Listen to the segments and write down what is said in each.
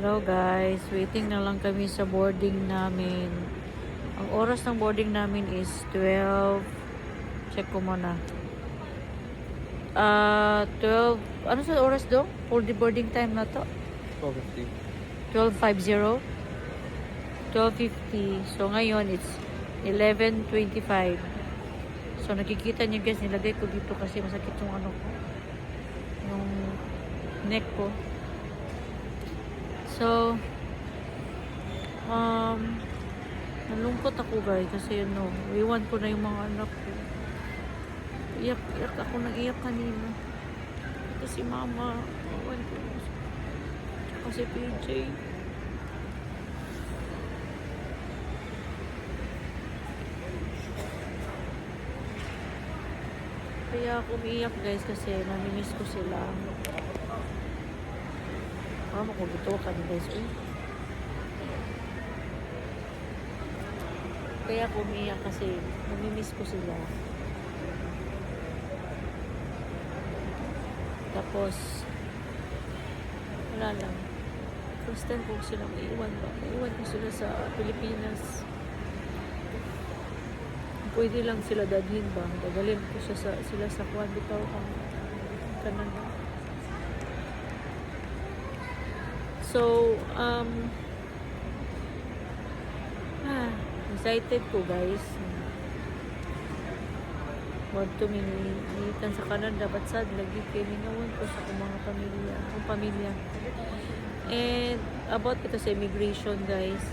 Hello guys, waiting na lang kami sa boarding namin. Ang oras ng boarding namin is 12. Check ko muna. 12. Ano sa oras do? For the boarding time na to? 12:50. 12:50. 12:50. So ngayon it's 11:25. So nakikita niyo guys, nilagay ko dito kasi masakit yung ano ko. Yung neck ko. So, nalungkot ako guys kasi iwan ko na yung mga anak ko. Iyak ako, nag-iyak kanina. Kasi mama, iwan ko. Tsaka si PJ. Kaya ako umiiyak guys kasi namimiss ko sila. Mama ko dito ka guys. Kaya ako umiiyak kasi namimiss ko sila. Tapos wala lang. First time ko silang iiwan ba? Iiwan ko sila sa Pilipinas. Pwede lang sila dadhin ba? Dadalhin ko sila sa Juan Bitaw Canada. So, excited ko guys. Want to minitan sa Canada, but sad lagi kay minawan ko sa mga pamilya. And about ito sa immigration guys.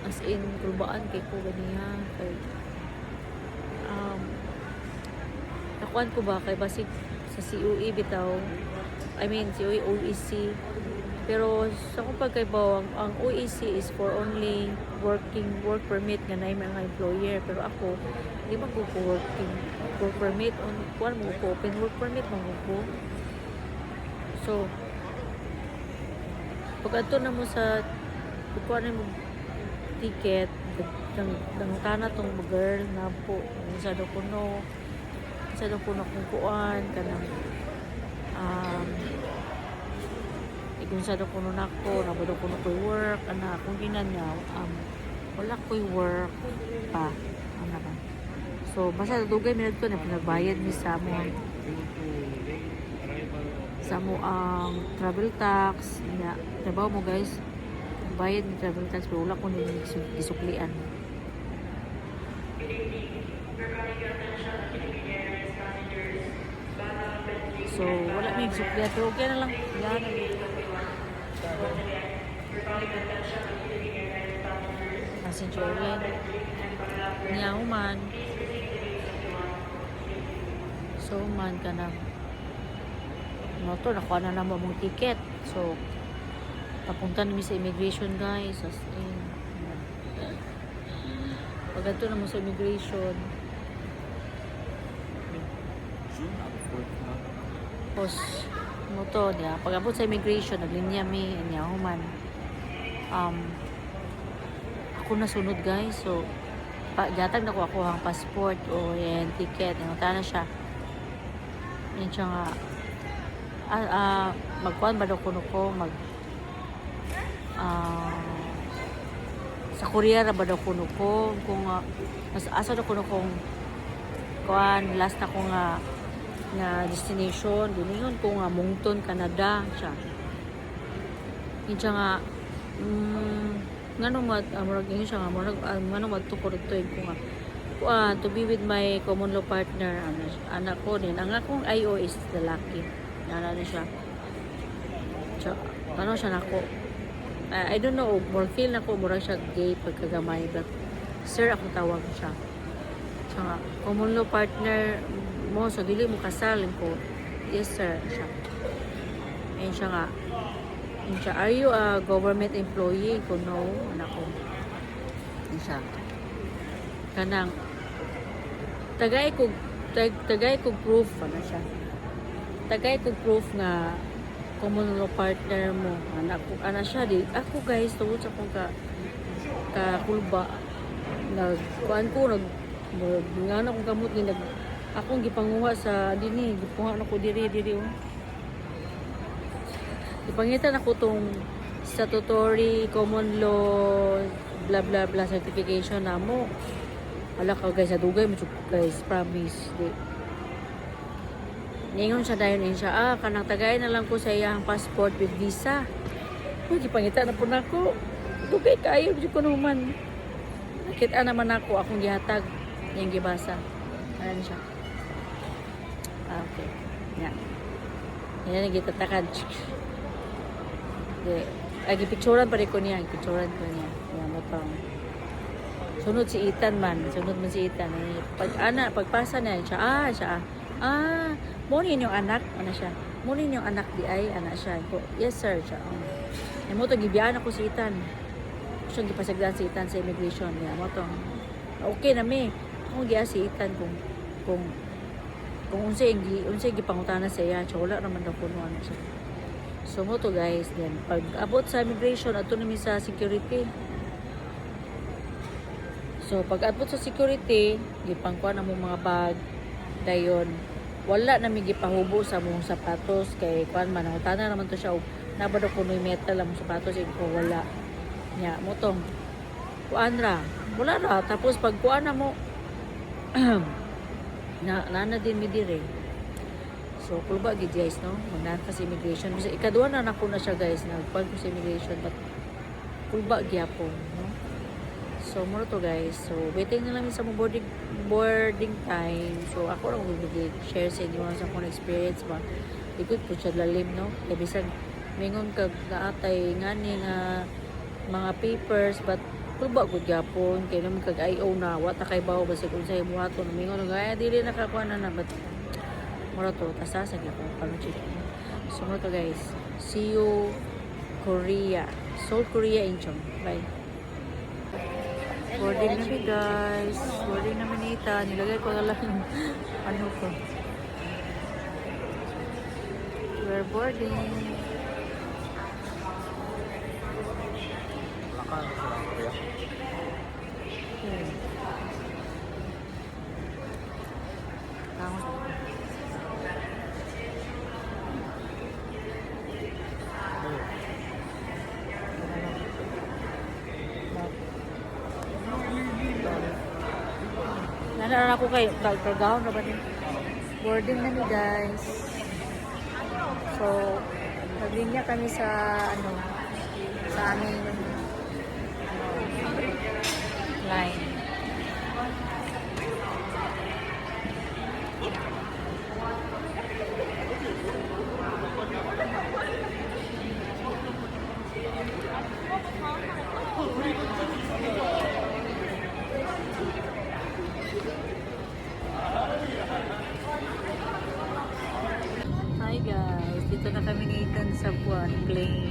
As in, kulbaan kay ko ganiya. Kay, nakuan ko ba kay basig sa COE bitaw. COE, OEC. Pero sa kung pagkaibaw, ang OEC is for only work permit nga na mga employer. Pero ako, hindi man ko work permit. Kuan mo ko, open work permit mo ko. So, pag ato na mo sa, kuan mo ticket, nangutana tong girl na po, sa do kuno kung kuan, kanang, kung sa do kuno nako nabado kuno ko'y work ana kung ginan niya wala ko'y work pa ana ba, so basta dugay minad ko na pinagbayad ni sa mo ang travel tax niya trabaho mo guys, bayad ni travel tax pero wala ko ni gisuklian. So wala may gisuklian pero okay na lang yan. Passenger lane niya human, so human ka na nakuha na naman mong ticket, so papunta namin sa immigration guys, as in pag ito na mo sa immigration tapos mo to niya, pag abot sa immigration naglinya mi niya human, ako nasunod guys, so gatag na ko ako ang passport o yan ticket, nangunta na siya yan siya nga magkuhan ba daw kuno ko sa Korea na ba daw kuno ko kung asa daw kuno kong kuhan last na ko nga destination yun ko nga Moncton, Canada siya yun siya nga ngano yun siya nga ngano magtukod ito yun ko nga to be with my common law partner anak ko din ang akong IO is lalaki ano siya so, ano siya nako I don't know more feel nako mura siya gay pagkagamay but sir ako tawag siya so nga common law partner mo so dili mo kasal ko yes sir siya ayun siya nga ayun siya are you a government employee ko no anak ko ayun siya kanang tagay ko proof ano siya tagay ko proof nga common law partner mo ana siya di ako guys tungod sa akong kakulba nagkuan ko ngano akong kamot ni akong gipanguha sa dinhi gipuha na ko diri Ipangitan ako tong statutory common law blah blah blah certification na mo. Wala ka guys, adugay mo guys, promise. Di. Ningon siya dayon siya, kanang tagay na lang ko sa iyang passport with visa. Uy, gipangita na po na ako. Dugay kayo, di ko naman. Nakita naman ako, akong gihatag. Yung gibasa. Ano siya? Okay. Yan. Yan ang gitatakad. Gipicturan pa rin ko niya. Gipicturan ko niya. Yan, matang. Sunod si Ethan man. Sunod man si Ethan. Pagpasa na siya. Munin yung anak. Ano siya? Munin yung anak di ay. Anak siya. Yes sir. Siya. Yan mo ito, gibiyaan ako si Ethan. Gusto gipasagdan si Ethan sa immigration. Yan mo ito. Okay na mi. Kung giya si Ethan kung unsay gipangutana sa iya. So, wala naman daw kuno ano siya. So mo to guys. Then, pag abot sa immigration, ato namin sa security. So, pag abot sa security, gipangkuha na mo mga bag. Dayon, wala namin gipahubo sa mong sapatos. Kay kuan man, nangutana naman to siya. Nabado ko may metal ang sapatos. Ko wala. Nya, mo tong. Kuan ra. Wala ra. Tapos, pag kuan na mo, na din mi dire. So, kulba gid guys, no? Magnan ka sa immigration. Kasi ikaduha na nako na siya guys. Nagpag ko sa immigration. But, kulba gyapon, no? So, muro to guys. So, waiting na lang sa mo boarding time. So, ako lang share sa inyo sa akong experience ba. Ikot po siya lalim, no? Kaya bisag, mingon kag naatay nga ni nga mga papers, but kulba gud gyapon kay naman kag IO na wata kay bawo basig unsay buhaton mingon nga dili nakakuha na but mura to tasasa gyapon pag-check. So mura to guys. See you Korea. Seoul, Korea Incheon. Bye. Boarding na guys. Boarding na manita. Nilagay ko na lang ano ko. We're boarding. Nana ako kayo, kagawon na ba din? Boarding na ni guys. So, naglinya kami sa sa aming line. Hi guys, dito na kami ni Ethan sa plane.